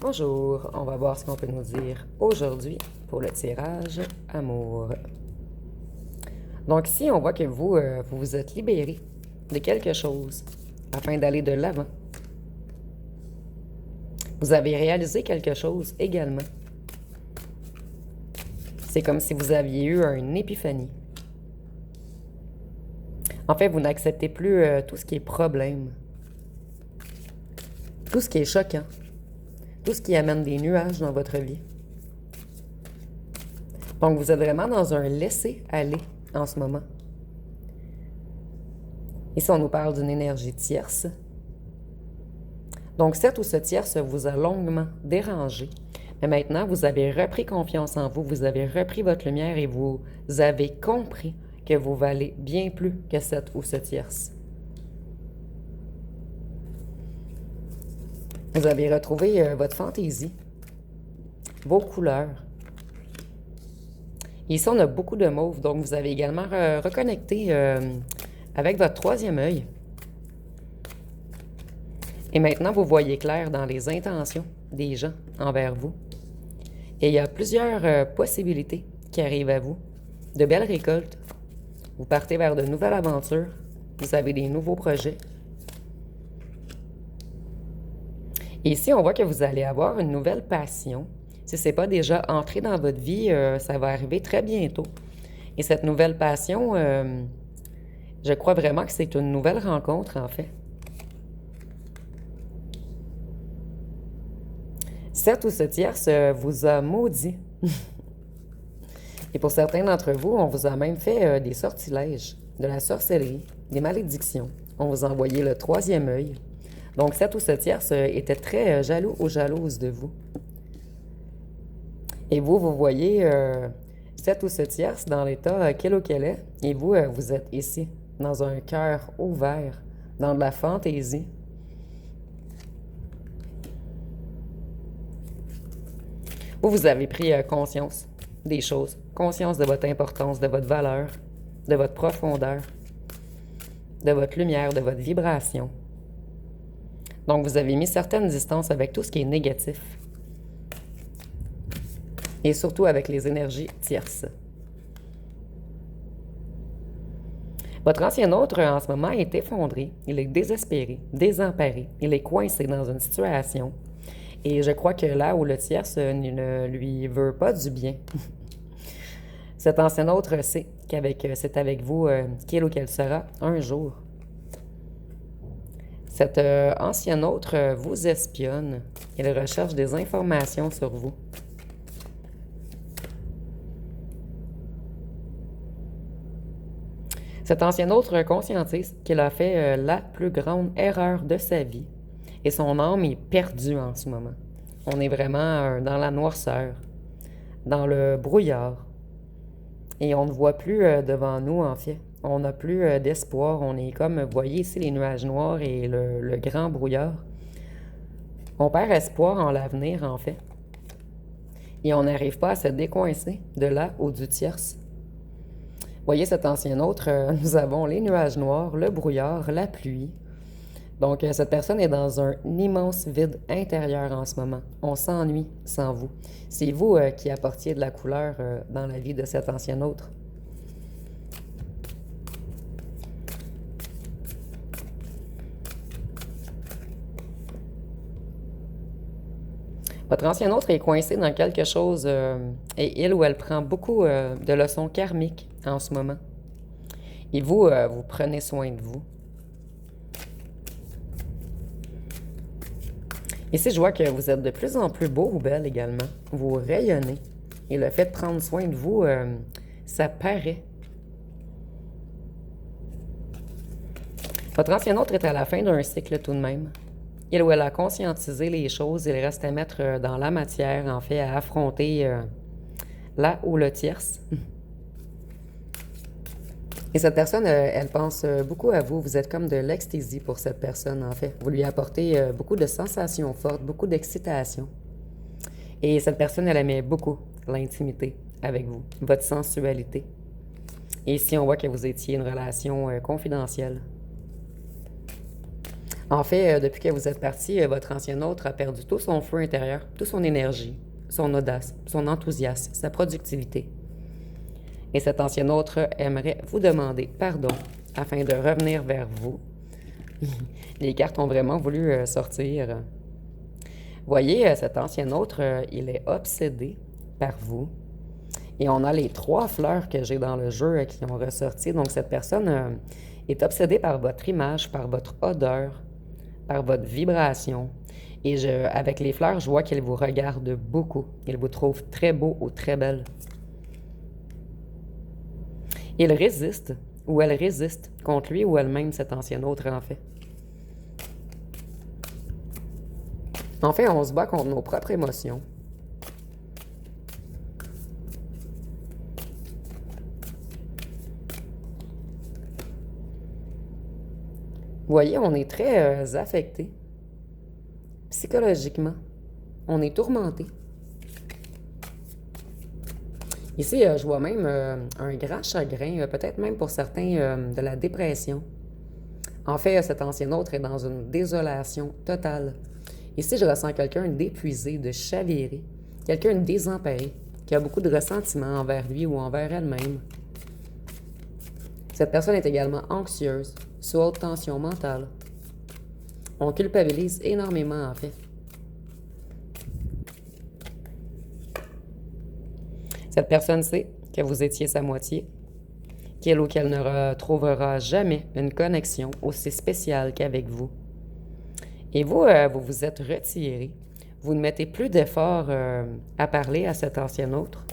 Bonjour, on va voir ce qu'on peut nous dire aujourd'hui pour le tirage amour. Donc ici, on voit que vous vous êtes libéré de quelque chose afin d'aller de l'avant. Vous avez réalisé quelque chose également. C'est comme si vous aviez eu une épiphanie. En fait, vous n'acceptez plus tout ce qui est problème, tout ce qui est choquant, tout ce qui amène des nuages dans votre vie. Donc, vous êtes vraiment dans un laisser-aller en ce moment. Ici, on nous parle d'une énergie tierce. Donc, certes, ou ce tierce vous a longuement dérangé, mais maintenant, vous avez repris confiance en vous, vous avez repris votre lumière et vous avez compris que vous valez bien plus que cette ou ce tierce. Vous avez retrouvé votre fantaisie, vos couleurs. Ici, on a beaucoup de mauve, donc vous avez également reconnecté avec votre troisième œil. Et maintenant, vous voyez clair dans les intentions des gens envers vous. Et il y a plusieurs possibilités qui arrivent à vous, de belles récoltes. Vous partez vers de nouvelles aventures, vous avez des nouveaux projets. Et ici, on voit que vous allez avoir une nouvelle passion. Si ce n'est pas déjà entré dans votre vie, ça va arriver très bientôt. Et cette nouvelle passion, je crois vraiment que c'est une nouvelle rencontre, en fait. Cette ou ce tierce vous a maudit. Et pour certains d'entre vous, on vous a même fait des sortilèges, de la sorcellerie, des malédictions. On vous a envoyé le troisième œil. Donc, cette ou ce tierce était très jaloux ou jalouse de vous. Et vous voyez cette ou ce tierce dans l'état qu'elle ou qu'elle est. Et vous, vous êtes ici, dans un cœur ouvert, dans de la fantaisie. Vous avez pris conscience des choses, conscience de votre importance, de votre valeur, de votre profondeur, de votre lumière, de votre vibration. Donc, vous avez mis certaines distances avec tout ce qui est négatif. Et surtout avec les énergies tierces. Votre ancien autre, en ce moment, est effondré. Il est désespéré, désemparé. Il est coincé dans une situation. Et je crois que là où le tierce ne lui veut pas du bien. Cet ancien autre sait c'est avec vous qu'il ou qu'elle sera un jour. Cet ancien autre vous espionne. Il recherche des informations sur vous. Cet ancien autre conscientise qu'il a fait la plus grande erreur de sa vie. Et son âme est perdue en ce moment. On est vraiment dans la noirceur, dans le brouillard. Et on ne voit plus devant nous, en fait. On n'a plus d'espoir. On est comme, vous voyez ici les nuages noirs et le grand brouillard. On perd espoir en l'avenir, en fait. Et on n'arrive pas à se décoincer de là ou du tierce. Vous voyez cet ancien autre, nous avons les nuages noirs, le brouillard, la pluie. Donc, cette personne est dans un immense vide intérieur en ce moment. On s'ennuie sans vous. C'est vous qui apportiez de la couleur dans la vie de cet ancien autre. Votre ancien autre est coincé dans quelque chose et il ou elle prend beaucoup de leçons karmiques en ce moment. Et vous, vous prenez soin de vous. Ici, je vois que vous êtes de plus en plus beau ou belle également. Vous rayonnez. Et le fait de prendre soin de vous, ça paraît. Votre ancien autre est à la fin d'un cycle tout de même. Il ou elle a conscientisé les choses. Il reste à mettre dans la matière, en fait, à affronter là où le tierce. Et cette personne, elle pense beaucoup à vous. Vous êtes comme de l'ecstasy pour cette personne, en fait. Vous lui apportez beaucoup de sensations fortes, beaucoup d'excitation. Et cette personne, elle aimait beaucoup l'intimité avec vous, votre sensualité. Et ici, on voit que vous étiez une relation confidentielle. En fait, depuis que vous êtes parti, votre ancien autre a perdu tout son feu intérieur, toute son énergie, son audace, son enthousiasme, sa productivité. Et cet ancien autre aimerait vous demander pardon afin de revenir vers vous. Les cartes ont vraiment voulu sortir. Voyez, cet ancien autre, il est obsédé par vous. Et on a les 3 fleurs que j'ai dans le jeu qui ont ressorti. Donc, cette personne est obsédée par votre image, par votre odeur, par votre vibration. Et avec les fleurs, je vois qu'il vous regarde beaucoup. Il vous trouve très beau ou très belle. Il résiste, ou elle résiste, contre lui ou elle-même, cet ancien autre, en fait. En fait, on se bat contre nos propres émotions. Vous voyez, on est très affecté. Psychologiquement, on est tourmenté. Ici, je vois même un grand chagrin, peut-être même pour certains de la dépression. En fait, cet ancien autre est dans une désolation totale. Ici, je ressens quelqu'un d'épuisé, de chaviré, quelqu'un de désemparé, qui a beaucoup de ressentiments envers lui ou envers elle-même. Cette personne est également anxieuse, sous haute tension mentale. On culpabilise énormément, en fait. Cette personne sait que vous étiez sa moitié, qu'elle ou qu'elle ne retrouvera jamais une connexion aussi spéciale qu'avec vous. Et vous, vous vous êtes retiré. Vous ne mettez plus d'efforts à parler à cet ancien autre.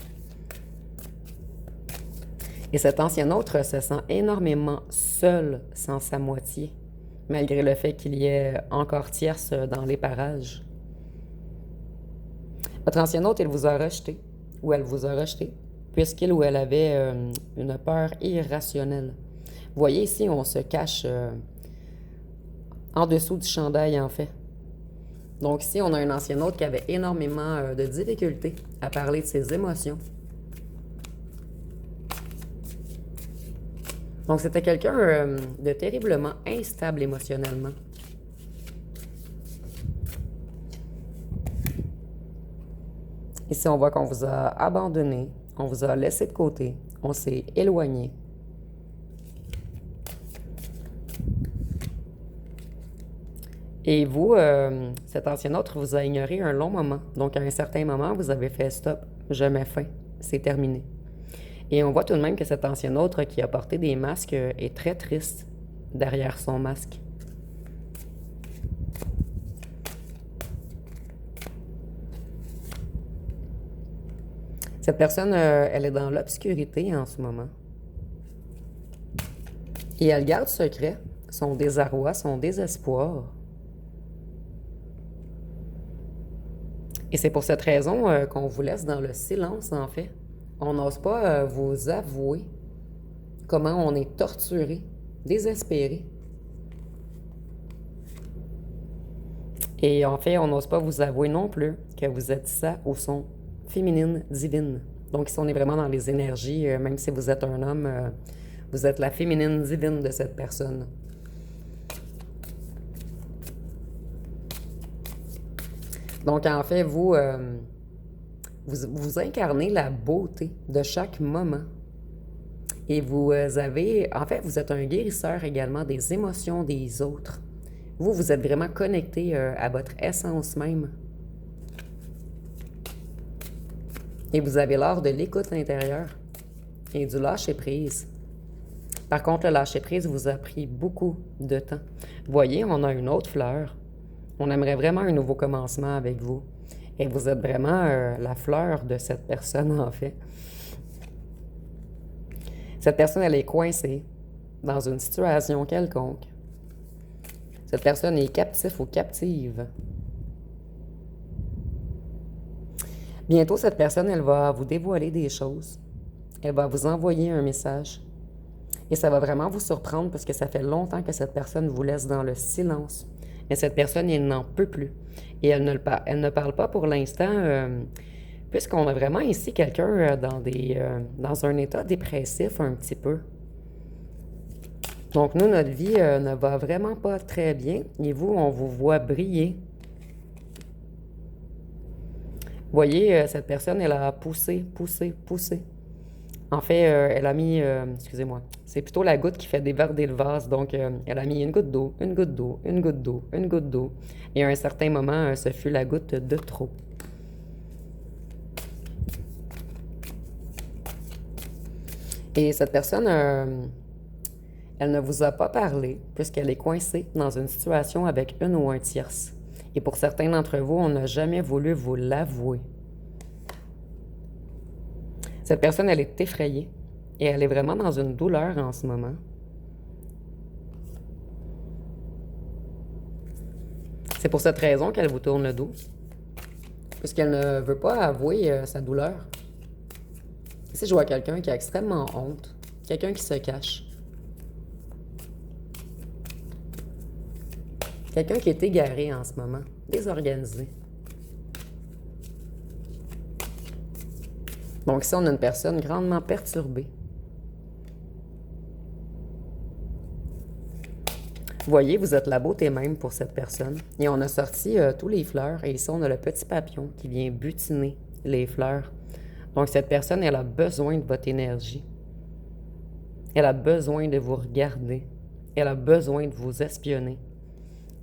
Et cet ancien autre se sent énormément seul sans sa moitié, malgré le fait qu'il y ait encore tierce dans les parages. Votre ancien autre, il vous a rejeté, ou elle vous a rejeté, puisqu'il ou elle avait une peur irrationnelle. Vous voyez ici, on se cache en dessous du chandail, en fait. Donc ici, on a un ancien autre qui avait énormément de difficultés à parler de ses émotions. Donc c'était quelqu'un de terriblement instable émotionnellement. Ici, on voit qu'on vous a abandonné, on vous a laissé de côté, on s'est éloigné. Et vous, cet ancien autre vous a ignoré un long moment. Donc, à un certain moment, vous avez fait stop, je mets fin, c'est terminé. Et on voit tout de même que cet ancien autre qui a porté des masques est très triste derrière son masque. Cette personne, elle est dans l'obscurité en ce moment. Et elle garde secret son désarroi, son désespoir. Et c'est pour cette raison qu'on vous laisse dans le silence, en fait. On n'ose pas vous avouer comment on est torturé, désespéré. Et en fait, on n'ose pas vous avouer non plus que vous êtes sa ou son féminine divine. Donc ici, on est vraiment dans les énergies, même si vous êtes un homme, vous êtes la féminine divine de cette personne. Donc en fait, vous incarnez la beauté de chaque moment. Et vous avez, en fait, vous êtes un guérisseur également des émotions des autres. Vous êtes vraiment connecté à votre essence même. Et vous avez l'art de l'écoute intérieure et du lâcher-prise. Par contre, le lâcher-prise vous a pris beaucoup de temps. Vous voyez, on a une autre fleur. On aimerait vraiment un nouveau commencement avec vous. Et vous êtes vraiment la fleur de cette personne, en fait. Cette personne, elle est coincée dans une situation quelconque. Cette personne est captive ou captive. Bientôt, cette personne, elle va vous dévoiler des choses. Elle va vous envoyer un message. Et ça va vraiment vous surprendre parce que ça fait longtemps que cette personne vous laisse dans le silence. Mais cette personne, elle n'en peut plus. Et elle ne parle pas pour l'instant, puisqu'on a vraiment ici quelqu'un dans un état dépressif un petit peu. Donc, nous, notre vie ne va vraiment pas très bien. Et vous, on vous voit briller. Vous voyez, cette personne, elle a poussé, poussé, poussé. En fait, elle a mis, excusez-moi, c'est plutôt la goutte qui fait déborder le vase. Donc, elle a mis une goutte d'eau, une goutte d'eau, une goutte d'eau, une goutte d'eau. Et à un certain moment, ce fut la goutte de trop. Et cette personne, elle ne vous a pas parlé puisqu'elle est coincée dans une situation avec une ou un tierce. Et pour certains d'entre vous, on n'a jamais voulu vous l'avouer. Cette personne, elle est effrayée et elle est vraiment dans une douleur en ce moment. C'est pour cette raison qu'elle vous tourne le dos, puisqu'elle ne veut pas avouer sa douleur. Ici, je vois quelqu'un qui a extrêmement honte, quelqu'un qui se cache, quelqu'un qui est égaré en ce moment, désorganisé. Donc ici, on a une personne grandement perturbée. Vous voyez, vous êtes la beauté même pour cette personne. Et on a sorti tous les fleurs. Et ici, on a le petit papillon qui vient butiner les fleurs. Donc, cette personne, elle a besoin de votre énergie. Elle a besoin de vous regarder. Elle a besoin de vous espionner.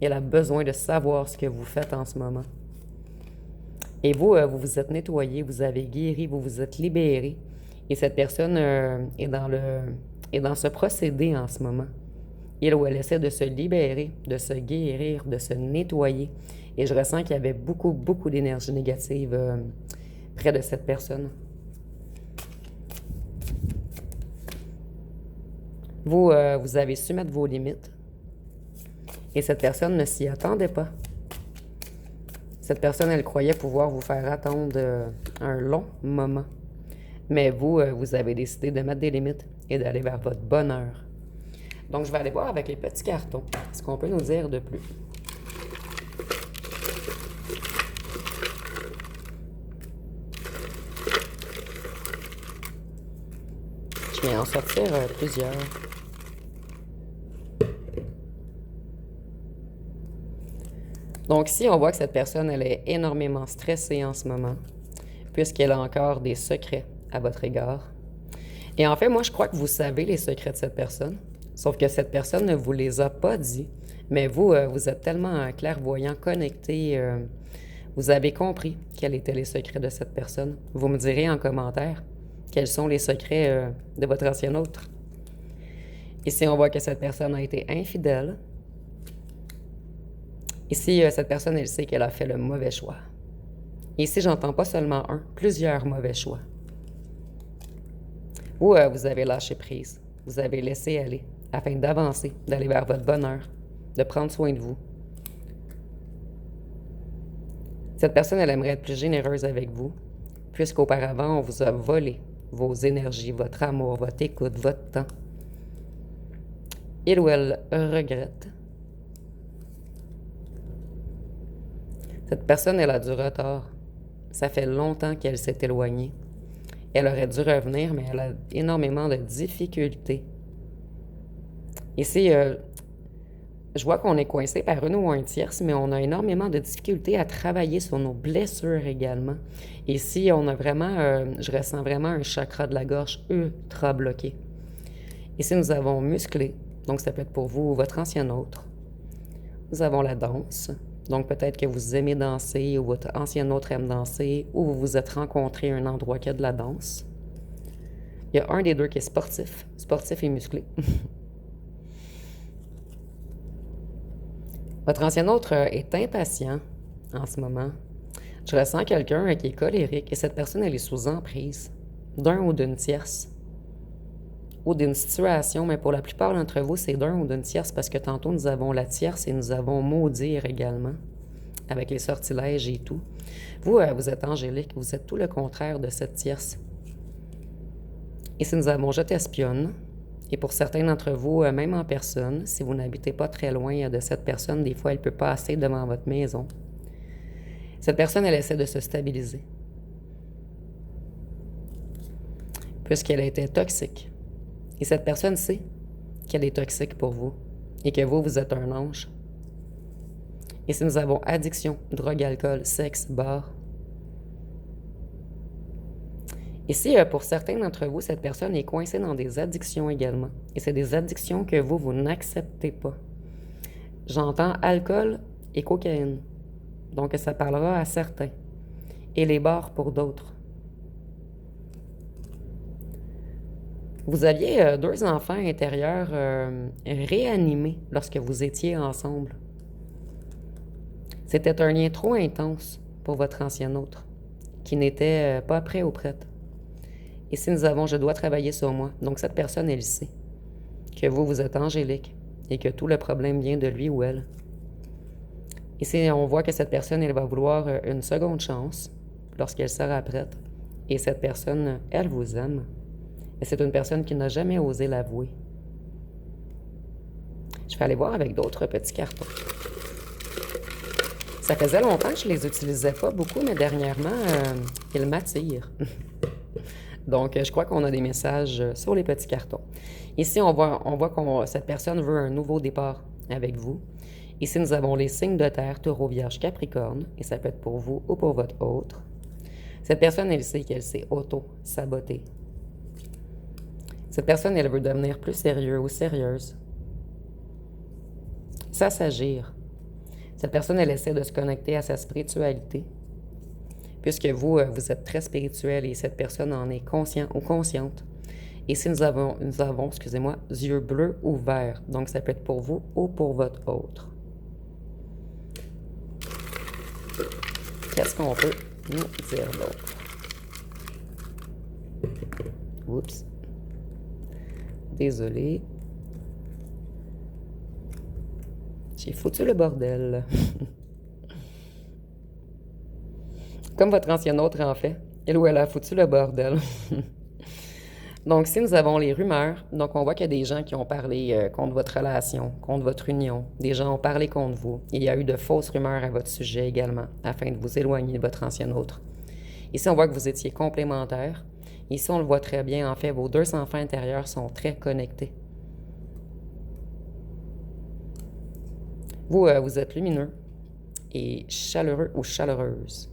Elle a besoin de savoir ce que vous faites en ce moment. Et vous, vous vous êtes nettoyé, vous avez guéri, vous vous êtes libéré. Et cette personne est dans ce procédé en ce moment. Il ou elle essaie de se libérer, de se guérir, de se nettoyer. Et je ressens qu'il y avait beaucoup, beaucoup d'énergie négative près de cette personne. Vous, vous avez su mettre vos limites. Et cette personne ne s'y attendait pas. Cette personne, elle croyait pouvoir vous faire attendre un long moment. Mais vous, vous avez décidé de mettre des limites et d'aller vers votre bonheur. Donc, je vais aller voir avec les petits cartons ce qu'on peut nous dire de plus. Je vais en sortir plusieurs. Donc, ici, on voit que cette personne, elle est énormément stressée en ce moment, puisqu'elle a encore des secrets à votre égard. Et en fait, moi, je crois que vous savez les secrets de cette personne. Sauf que cette personne ne vous les a pas dit. Mais vous, vous êtes tellement clairvoyant, connecté, vous avez compris quels étaient les secrets de cette personne. Vous me direz en commentaire quels sont les secrets de votre ancien autre. Ici, on voit que cette personne a été infidèle. Ici, cette personne, elle sait qu'elle a fait le mauvais choix. Ici, j'entends pas seulement un, plusieurs mauvais choix. Ou vous avez lâché prise. Vous avez laissé aller afin d'avancer, d'aller vers votre bonheur, de prendre soin de vous. Cette personne, elle aimerait être plus généreuse avec vous, puisqu'auparavant, on vous a volé vos énergies, votre amour, votre écoute, votre temps. Il ou elle regrette. Cette personne, elle a du retard. Ça fait longtemps qu'elle s'est éloignée. Elle aurait dû revenir, mais elle a énormément de difficultés. Ici, je vois qu'on est coincé par une ou un tierce, mais on a énormément de difficultés à travailler sur nos blessures également. Ici, on a vraiment, je ressens vraiment un chakra de la gorge ultra bloqué. Ici, nous avons musclé, donc ça peut être pour vous ou votre ancien autre. Nous avons la danse, donc peut-être que vous aimez danser ou votre ancien autre aime danser ou vous vous êtes rencontrés à un endroit qui a de la danse. Il y a un des deux qui est sportif et musclé. Votre ancien autre est impatient en ce moment. Je ressens quelqu'un qui est colérique et cette personne, elle est sous emprise d'un ou d'une tierce ou d'une situation, mais pour la plupart d'entre vous, c'est d'un ou d'une tierce parce que tantôt, nous avons la tierce et nous avons maudire également avec les sortilèges et tout. Vous, vous êtes angélique, vous êtes tout le contraire de cette tierce. Et si nous avons je t'espionne, et pour certains d'entre vous, même en personne, si vous n'habitez pas très loin de cette personne, des fois, elle peut passer devant votre maison. Cette personne, elle essaie de se stabiliser. Puisqu'elle a été toxique. Et cette personne sait qu'elle est toxique pour vous et que vous êtes un ange. Ici, nous avons addiction, drogue, alcool, sexe, bar. Ici, pour certains d'entre vous, cette personne est coincée dans des addictions également. Et c'est des addictions que vous n'acceptez pas. J'entends alcool et cocaïne. Donc, ça parlera à certains. Et les bars pour d'autres. Vous aviez 2 enfants intérieurs réanimés lorsque vous étiez ensemble. C'était un lien trop intense pour votre ancien autre, qui n'était pas prêt ou prête. Ici, nous avons « je dois travailler sur moi ». Donc, cette personne, elle sait que vous êtes angélique et que tout le problème vient de lui ou elle. Ici, on voit que cette personne, elle va vouloir une seconde chance lorsqu'elle sera prête. Et cette personne, elle vous aime. Et c'est une personne qui n'a jamais osé l'avouer. Je vais aller voir avec d'autres petits cartons. Ça faisait longtemps que je les utilisais pas beaucoup, mais dernièrement, ils m'attirent. Donc, je crois qu'on a des messages sur les petits cartons. Ici, on voit que cette personne veut un nouveau départ avec vous. Ici, nous avons les signes de terre, Taureau, Vierge, Capricorne, et ça peut être pour vous ou pour votre autre. Cette personne, elle sait qu'elle s'est auto-sabotée. Cette personne, elle veut devenir plus sérieux ou sérieuse. Ça s'agir. Cette personne, elle essaie de se connecter à sa spiritualité. Puisque vous êtes très spirituel et cette personne en est conscient ou consciente. Et si nous avons, excusez-moi, yeux bleus ou verts. Donc, ça peut être pour vous ou pour votre autre. Qu'est-ce qu'on peut nous dire d'autre? Oups. Désolé. J'ai foutu le bordel. Comme votre ancienne autre en fait. Elle ou elle a foutu le bordel. Donc, si nous avons les rumeurs, donc on voit qu'il y a des gens qui ont parlé contre votre relation, contre votre union. Des gens ont parlé contre vous. Il y a eu de fausses rumeurs à votre sujet également, afin de vous éloigner de votre ancienne autre. Ici, on voit que vous étiez complémentaires. Ici, on le voit très bien. En fait, vos 2 enfants intérieurs sont très connectés. Vous, vous êtes lumineux et chaleureux ou chaleureuse.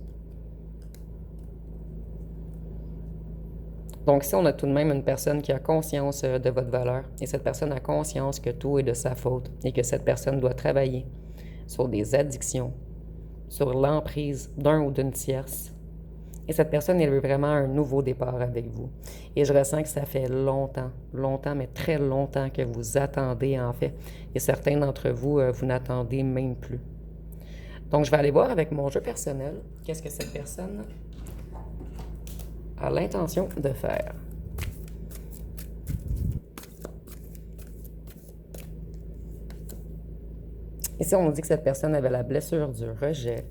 Donc, ici, on a tout de même une personne qui a conscience de votre valeur. Et cette personne a conscience que tout est de sa faute et que cette personne doit travailler sur des addictions, sur l'emprise d'un ou d'une tierce. Et cette personne, elle veut vraiment un nouveau départ avec vous. Et je ressens que ça fait longtemps, mais très longtemps que vous attendez, en fait. Et certains d'entre vous, vous n'attendez même plus. Donc, je vais aller voir avec mon jeu personnel, qu'est-ce que cette personne a l'intention de faire. Ici, on nous dit que cette personne avait la blessure du rejet.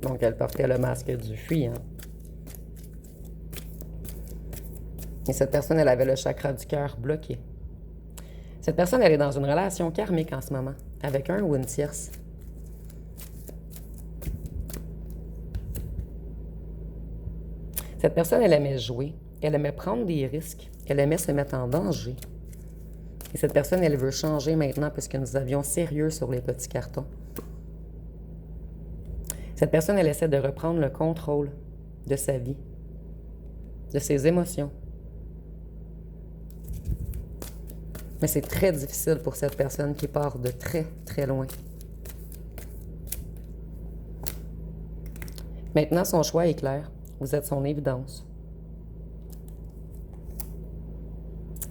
Donc, elle portait le masque du fuyant. Et cette personne, elle avait le chakra du cœur bloqué. Cette personne, elle est dans une relation karmique en ce moment, avec un ou une tierce. Cette personne, elle aimait jouer, elle aimait prendre des risques, elle aimait se mettre en danger. Et cette personne, elle veut changer maintenant puisque nous avions sérieux sur les petits cartons. Cette personne, elle essaie de reprendre le contrôle de sa vie, de ses émotions. Mais c'est très difficile pour cette personne qui part de très, très loin. Maintenant, son choix est clair. Vous êtes son évidence.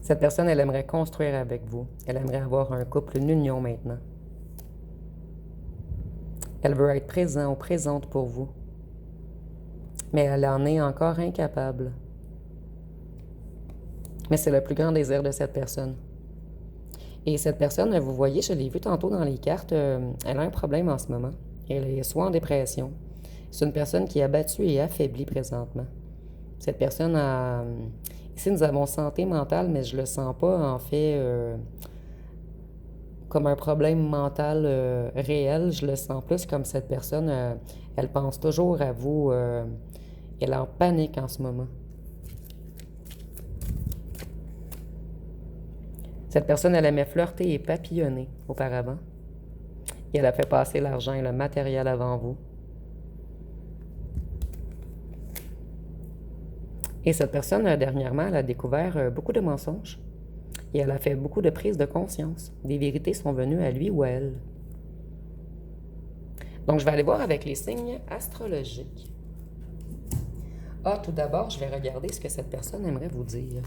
Cette personne, elle aimerait construire avec vous. Elle aimerait avoir un couple, une union maintenant. Elle veut être présent ou présente pour vous. Mais elle en est encore incapable. Mais c'est le plus grand désir de cette personne. Et cette personne, vous voyez, je l'ai vu tantôt dans les cartes, elle a un problème en ce moment. Elle est soit en dépression. C'est une personne qui est abattue et affaiblie présentement. Cette personne a... Ici, nous avons santé mentale, mais je le sens pas, en fait, comme un problème mental réel. Je le sens plus comme cette personne, elle pense toujours à vous. Elle est en panique en ce moment. Cette personne, elle aimait flirter et papillonner auparavant. Et elle a fait passer l'argent et le matériel avant vous. Et cette personne, dernièrement, elle a découvert beaucoup de mensonges. Et elle a fait beaucoup de prises de conscience. Des vérités sont venues à lui ou à elle. Donc, je vais aller voir avec les signes astrologiques. Ah, tout d'abord, je vais regarder ce que cette personne aimerait vous dire.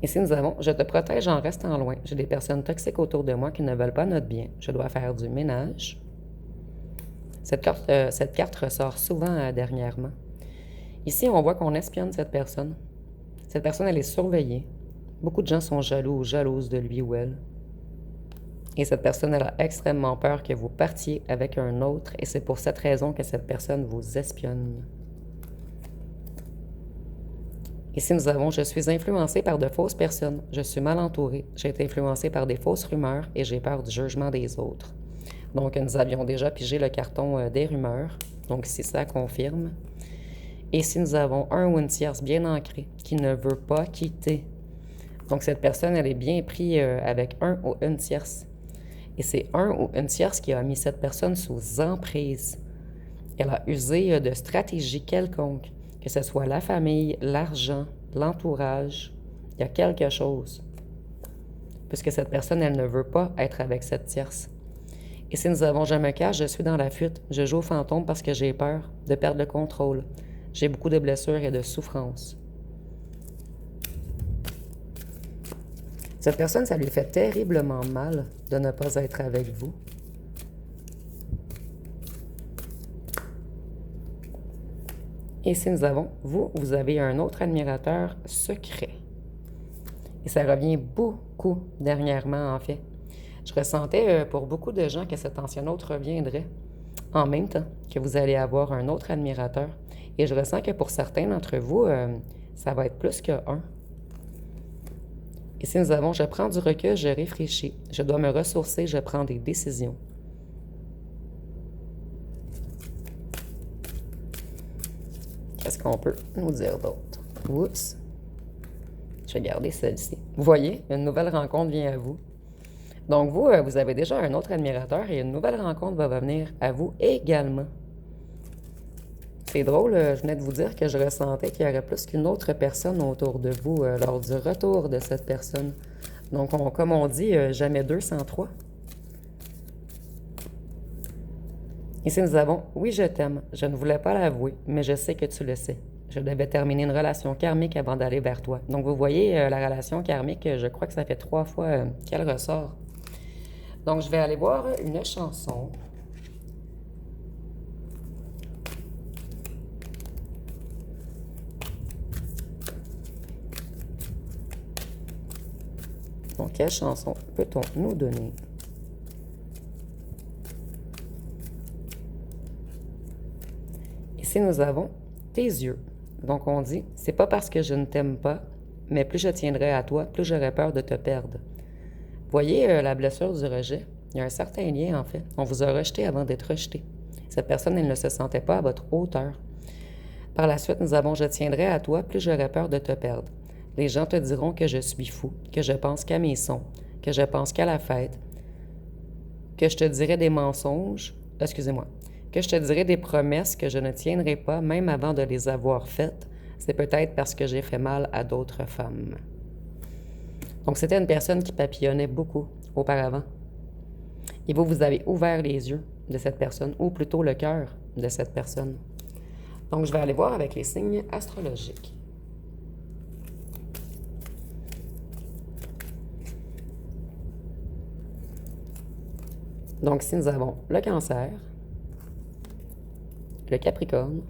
Ici, nous avons « Je te protège en restant loin. J'ai des personnes toxiques autour de moi qui ne veulent pas notre bien. Je dois faire du ménage. » Cette carte ressort souvent dernièrement. Ici, on voit qu'on espionne cette personne. Cette personne, elle est surveillée. Beaucoup de gens sont jaloux ou jalouses de lui ou elle. Et cette personne, elle a extrêmement peur que vous partiez avec un autre, et c'est pour cette raison que cette personne vous espionne. Ici, nous avons « Je suis influencé par de fausses personnes. Je suis mal entouré. J'ai été influencé par des fausses rumeurs et j'ai peur du jugement des autres. » Donc, nous avions déjà pigé le carton des rumeurs. Donc, ici, ça confirme. Et ici, nous avons un ou une tierce bien ancrée qui ne veut pas quitter. Donc, cette personne, elle est bien prise avec un ou une tierce. Et c'est un ou une tierce qui a mis cette personne sous emprise. Elle a usé de stratégies quelconques, que ce soit la famille, l'argent, l'entourage. Il y a quelque chose. Puisque cette personne, elle ne veut pas être avec cette tierce. Et si nous avons « Je me cache, je suis dans la fuite. Je joue au fantôme parce que j'ai peur de perdre le contrôle. J'ai beaucoup de blessures et de souffrances. » Cette personne, ça lui fait terriblement mal de ne pas être avec vous. Et si nous avons, vous avez un autre admirateur secret. Et ça revient beaucoup dernièrement, en fait. Je ressentais pour beaucoup de gens que cet ancien autre reviendrait en même temps que vous allez avoir un autre admirateur. Et je ressens que pour certains d'entre vous, ça va être plus qu'un. Ici, nous avons « Je prends du recul, je réfléchis. Je dois me ressourcer, je prends des décisions. » Qu'est-ce qu'on peut nous dire d'autre? Oups! Je vais garder celle-ci. Vous voyez, une nouvelle rencontre vient à vous. Donc vous, vous avez déjà un autre admirateur et une nouvelle rencontre va venir à vous également. C'est drôle, je venais de vous dire que je ressentais qu'il y aurait plus qu'une autre personne autour de vous lors du retour de cette personne. Donc, comme on dit, jamais deux sans trois. Ici, nous avons « Oui, je t'aime. Je ne voulais pas l'avouer, mais je sais que tu le sais. Je devais terminer une relation karmique avant d'aller vers toi. » Donc, vous voyez, la relation karmique, je crois que ça fait 3 fois qu'elle ressort. Donc, je vais aller voir une chanson. Donc, quelle chanson peut-on nous donner? Ici, nous avons tes yeux. Donc, on dit, c'est pas parce que je ne t'aime pas, mais plus je tiendrai à toi, plus j'aurai peur de te perdre. Voyez la blessure du rejet. Il y a un certain lien, en fait. On vous a rejeté avant d'être rejeté. Cette personne, elle ne se sentait pas à votre hauteur. Par la suite, nous avons « Je tiendrai à toi, plus j'aurai peur de te perdre. Les gens te diront que je suis fou, que je pense qu'à mes sons, que je pense qu'à la fête, que je te dirai des mensonges, excusez-moi, que je te dirai des promesses que je ne tiendrai pas même avant de les avoir faites. C'est peut-être parce que j'ai fait mal à d'autres femmes. » Donc, c'était une personne qui papillonnait beaucoup auparavant. Et vous, vous avez ouvert les yeux de cette personne, ou plutôt le cœur de cette personne. Donc, je vais aller voir avec les signes astrologiques. Donc, ici, nous avons le Cancer, le Capricorne,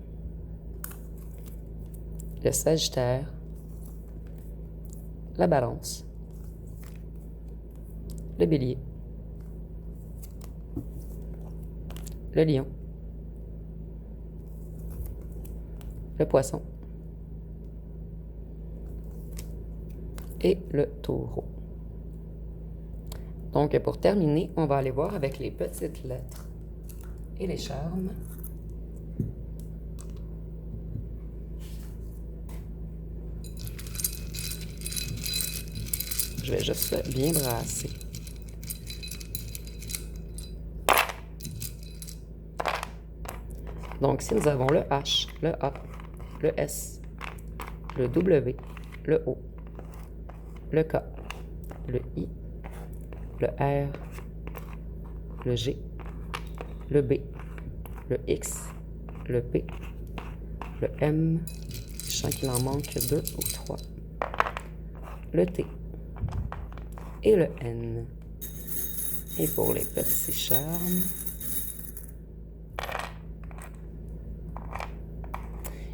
le Sagittaire, la Balance, le Bélier, le Lion, le Poisson et le Taureau. Donc, pour terminer, on va aller voir avec les petites lettres et les charmes. Je vais juste bien brasser. Donc, ici, nous avons le H, le A, le S, le W, le O, le K, le I, le R, le G, le B, le X, le P, le M, je sens qu'il en manque 2 ou 3, le T et le N. Et pour les petits charmes,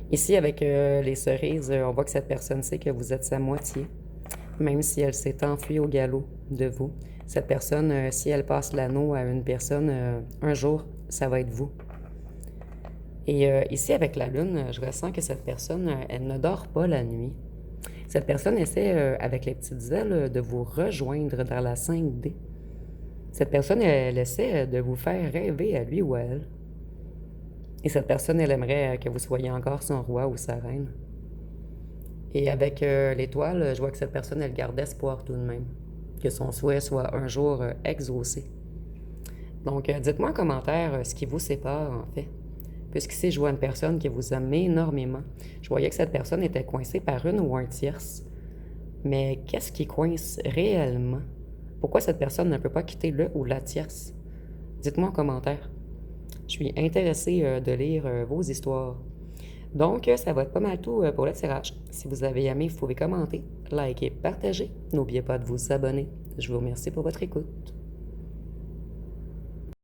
ici avec les cerises, on voit que cette personne sait que vous êtes sa moitié, même si elle s'est enfuie au galop de vous. Cette personne, si elle passe l'anneau à une personne, un jour, ça va être vous. Et ici, avec la lune, je ressens que cette personne, elle ne dort pas la nuit. Cette personne essaie, avec les petites ailes, de vous rejoindre dans la 5D. Cette personne, elle essaie de vous faire rêver à lui ou à elle. Et cette personne, elle aimerait que vous soyez encore son roi ou sa reine. Et avec l'étoile, je vois que cette personne, elle garde espoir tout de même. Que son souhait soit un jour exaucé. Donc, dites-moi en commentaire ce qui vous sépare, en fait. Puisqu'ici, je vois une personne qui vous aime énormément. Je voyais que cette personne était coincée par une ou un tierce. Mais qu'est-ce qui coince réellement? Pourquoi cette personne ne peut pas quitter le ou la tierce? Dites-moi en commentaire. Je suis intéressée de lire vos histoires. Donc, ça va être pas mal tout pour le tirage. Si vous avez aimé, vous pouvez commenter, liker, partager. N'oubliez pas de vous abonner. Je vous remercie pour votre écoute.